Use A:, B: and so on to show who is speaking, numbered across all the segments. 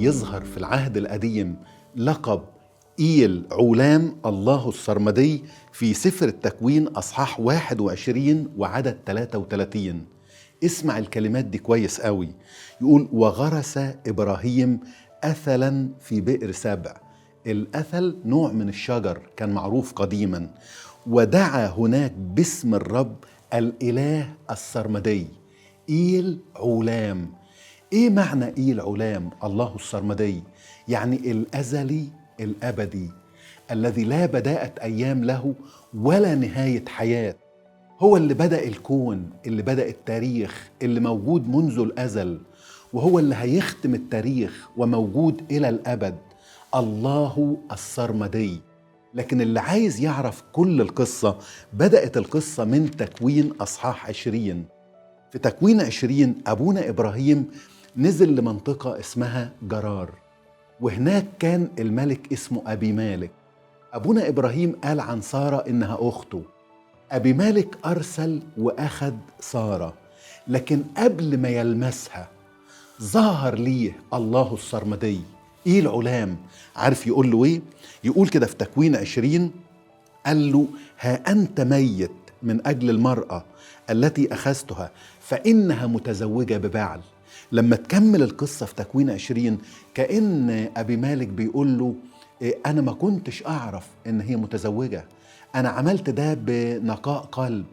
A: يظهر في العهد القديم لقب إيل عولام الله السرمدي في سفر التكوين أصحاح 21 وعدد 33. اسمع الكلمات دي كويس قوي. يقول: وغرس إبراهيم أثلا في بئر سبع. الأثل نوع من الشجر كان معروف قديما، ودعا هناك باسم الرب الإله السرمدي. إيل عولام. إيه معنى إيل عولام الله السرمدي؟ يعني الأزلي الأبدي الذي لا بداءة أيام له ولا نهاية حياة. هو اللي بدأ الكون، اللي بدأ التاريخ، اللي موجود منذ الأزل، وهو اللي هيختم التاريخ وموجود إلى الأبد. الله السرمدي. لكن اللي عايز يعرف كل القصة، بدأت القصة من تكوين أصحاح 20. في تكوين 20 أبونا إبراهيم نزل لمنطقة اسمها جرار، وهناك كان الملك اسمه أبي مالك. أبونا إبراهيم قال عن سارة إنها أخته. أبي مالك أرسل وأخذ سارة، لكن قبل ما يلمسها ظهر ليه الله السرمدي إيل عولام. عارف يقول له إيه؟ يقول كده في تكوين 20، قال له: ها أنت ميت من أجل المرأة التي أخذتها فإنها متزوجة ببعل. لما تكمل القصة في تكوين 20 كأن أبي مالك بيقول له: أنا ما كنتش أعرف إن هي متزوجة، أنا عملت ده بنقاء قلب.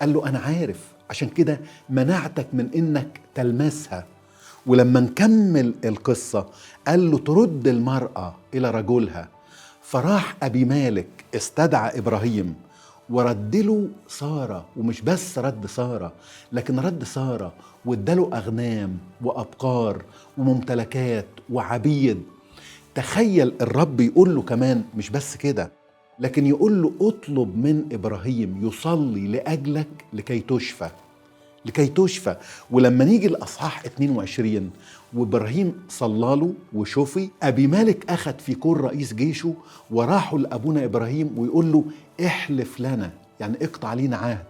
A: قال له: أنا عارف، عشان كده منعتك من إنك تلمسها. ولما نكمل القصة قال له: ترد المرأة إلى رجلها. فراح أبي مالك استدعى إبراهيم ورد له سارة، ومش بس رد سارة، لكن رد سارة واداله أغنام وأبقار وممتلكات وعبيد. تخيل الرب يقول له كمان مش بس كده، لكن يقول له: اطلب من إبراهيم يصلي لأجلك لكي تشفى، لكي تشفى. ولما نيجي الأصحاح 22 وإبراهيم صلى له وشفي، أبي مالك أخذ في كل رئيس جيشه وراحوا لأبونا إبراهيم ويقول له: احلف لنا، يعني اقطع لينا عهد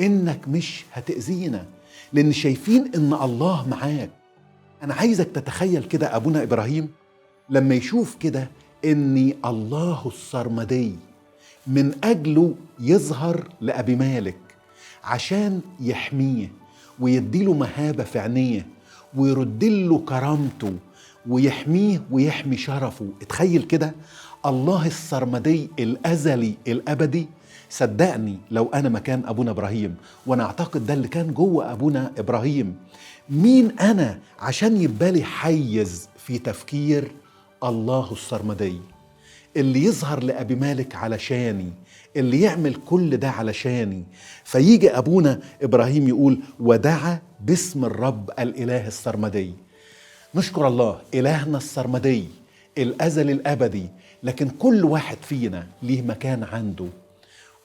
A: إنك مش هتأذينا، لأن شايفين إن الله معاك. أنا عايزك تتخيل كده أبونا إبراهيم لما يشوف كده إن الله السرمدي من أجله يظهر لأبي مالك عشان يحميه ويديله مهابة في عينيه ويردله كرامته ويحميه ويحمي شرفه. اتخيل كده الله السرمدي الأزلي الأبدي. صدقني لو أنا مكان أبونا إبراهيم، وأنا أعتقد ده اللي كان جوه أبونا إبراهيم، مين أنا عشان يبالي حيز في تفكير الله السرمدي اللي يظهر لأبي مالك علشاني، اللي يعمل كل ده علشاني. فيجي أبونا إبراهيم يقول: ودعا باسم الرب الإله السرمدي. نشكر الله إلهنا السرمدي الأزل الأبدي، لكن كل واحد فينا ليه مكان عنده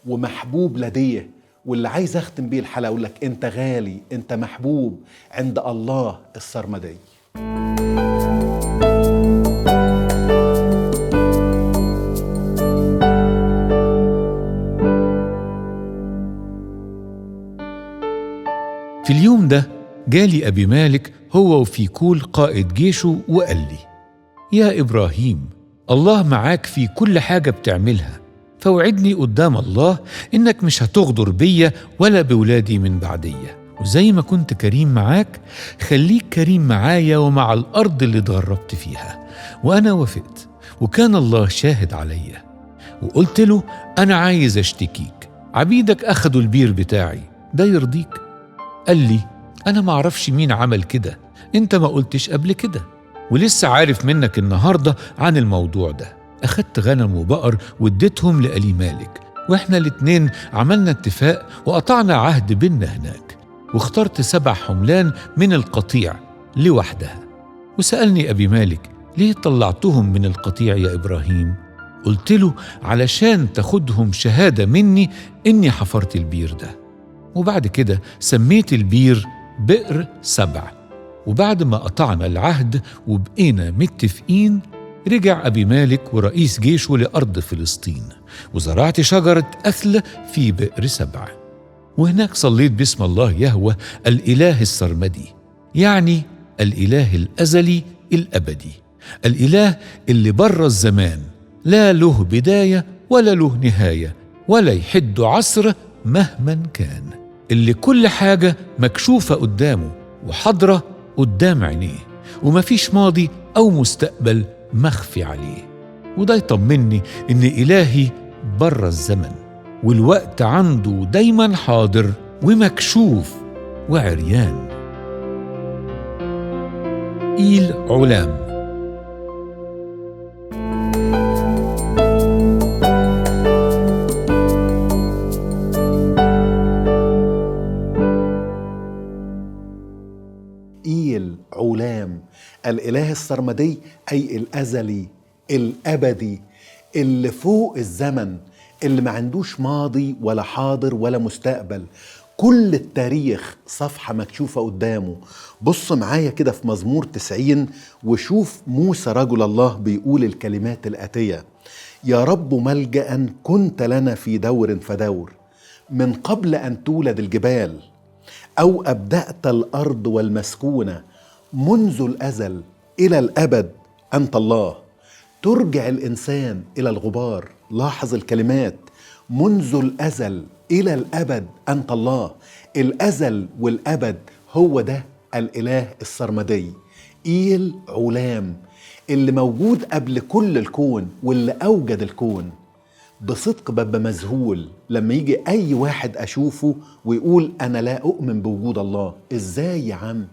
A: ومحبوب لديه. واللي عايز أختم بيه الحلقة أقول لك: أنت غالي، أنت محبوب عند الله السرمدي.
B: في اليوم ده جالي أبي مالك هو وفيكول قائد جيشه وقال لي: يا إبراهيم، الله معاك في كل حاجة بتعملها، فوعدني قدام الله إنك مش هتغدر بيا ولا بولادي من بعدية، وزي ما كنت كريم معاك خليك كريم معايا ومع الأرض اللي اتغربت فيها. وأنا وافقت، وكان الله شاهد عليا. وقلت له: أنا عايز أشتكيك، عبيدك أخدوا البير بتاعي، ده يرضيك؟ قال لي: أنا معرفش مين عمل كده، أنت ما قلتش قبل كده، ولسه عارف منك النهاردة عن الموضوع ده. أخدت غنم وبقر واديتهم لألي مالك، وإحنا الاتنين عملنا اتفاق وقطعنا عهد بيننا هناك، واخترت 7 حملان من القطيع لوحدها. وسألني أبي مالك: ليه طلعتهم من القطيع يا إبراهيم؟ قلت له: علشان تاخدهم شهادة مني إني حفرت البير ده. وبعد كده سميت البير بئر 7. وبعد ما قطعنا العهد وبقينا متفقين، رجع أبي مالك ورئيس جيشه لأرض فلسطين، وزرعت شجرة أثل في بئر 7. وهناك صليت باسم الله يهوه الإله السرمدي، يعني الإله الأزلي الأبدي، الإله اللي بره الزمان، لا له بداية ولا له نهاية ولا يحد عصر مهما كان، اللي كل حاجة مكشوفة قدامه وحاضرة قدام عينيه، ومفيش ماضي أو مستقبل مخفي عليه. وده يطمني إن إلهي بره الزمن، والوقت عنده دايما حاضر ومكشوف وعريان. إيل علام.
A: إيل علام، الإله السرمدي، أي الأزلي الأبدي اللي فوق الزمن، اللي ما عندوش ماضي ولا حاضر ولا مستقبل، كل التاريخ صفحة مكشوفة قدامه. بص معايا كده في مزمور 90 وشوف موسى رجل الله بيقول الكلمات الآتية: يا رب ملجأ كنت لنا في دور فدور، من قبل أن تولد الجبال أو أبدأت الأرض والمسكونة، منذ الأزل إلى الأبد أنت الله. ترجع الإنسان إلى الغبار. لاحظ الكلمات: منذ الأزل إلى الأبد أنت الله. الأزل والأبد هو ده الإله السرمدي. إيل علام، اللي موجود قبل كل الكون واللي أوجد الكون. بصدق ببقى مذهول لما يجي أي واحد أشوفه ويقول أنا لا أؤمن بوجود الله. إزاي يا عم؟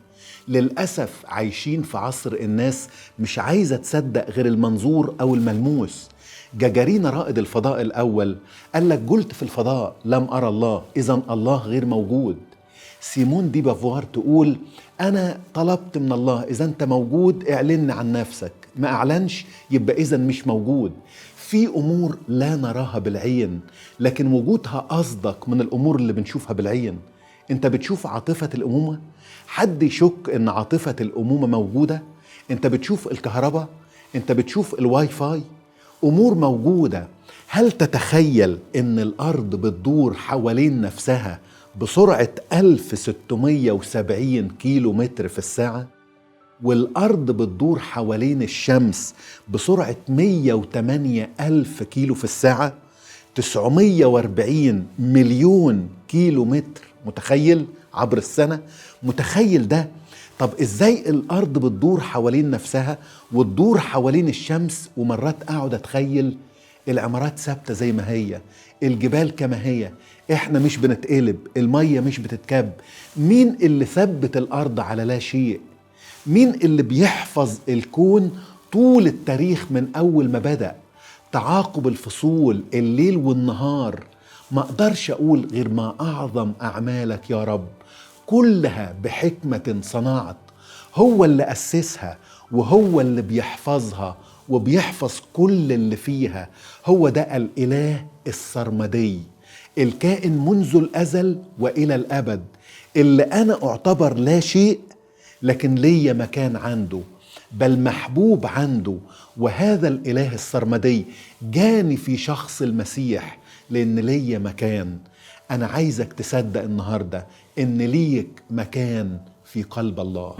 A: للأسف عايشين في عصر الناس مش عايزة تصدق غير المنظور أو الملموس. جاجارين رائد الفضاء الأول قال لك: قلت في الفضاء لم أرى الله، إذن الله غير موجود. سيمون دي بافوار تقول: أنا طلبت من الله إذا أنت موجود اعلن عن نفسك، ما أعلنش يبقى إذن مش موجود. في أمور لا نراها بالعين لكن وجودها أصدق من الأمور اللي بنشوفها بالعين. أنت بتشوف عاطفة الأمومة؟ حد يشك أن عاطفة الأمومة موجودة؟ أنت بتشوف الكهرباء؟ أنت بتشوف الواي فاي؟ أمور موجودة. هل تتخيل أن الأرض بتدور حوالين نفسها بسرعة 1670 كيلو متر في الساعة؟ والأرض بتدور حوالين الشمس بسرعة 108 ألف كيلو في الساعة، 940 مليون كيلو متر. متخيل؟ عبر السنة. متخيل ده؟ طب إزاي الأرض بتدور حوالين نفسها وتدور حوالين الشمس؟ ومرات أقعد أتخيل العمارات ثابتة زي ما هي، الجبال كما هي، إحنا مش بنتقلب، المية مش بتتكب. مين اللي ثبت الأرض على لا شيء؟ مين اللي بيحفظ الكون طول التاريخ من أول ما بدأ؟ تعاقب الفصول، الليل والنهار. ما أقدرش أقول غير ما أعظم أعمالك يا رب، كلها بحكمة صنعت. هو اللي أسسها وهو اللي بيحفظها وبيحفظ كل اللي فيها. هو ده الإله السرمدي، الكائن منذ الأزل وإلى الأبد، اللي أنا أعتبر لا شيء لكن ليا مكان عنده، بل محبوب عنده. وهذا الإله السرمدي جاني في شخص المسيح لأن ليا مكان. أنا عايزك تصدق النهاردة إن ليك مكان في قلب الله.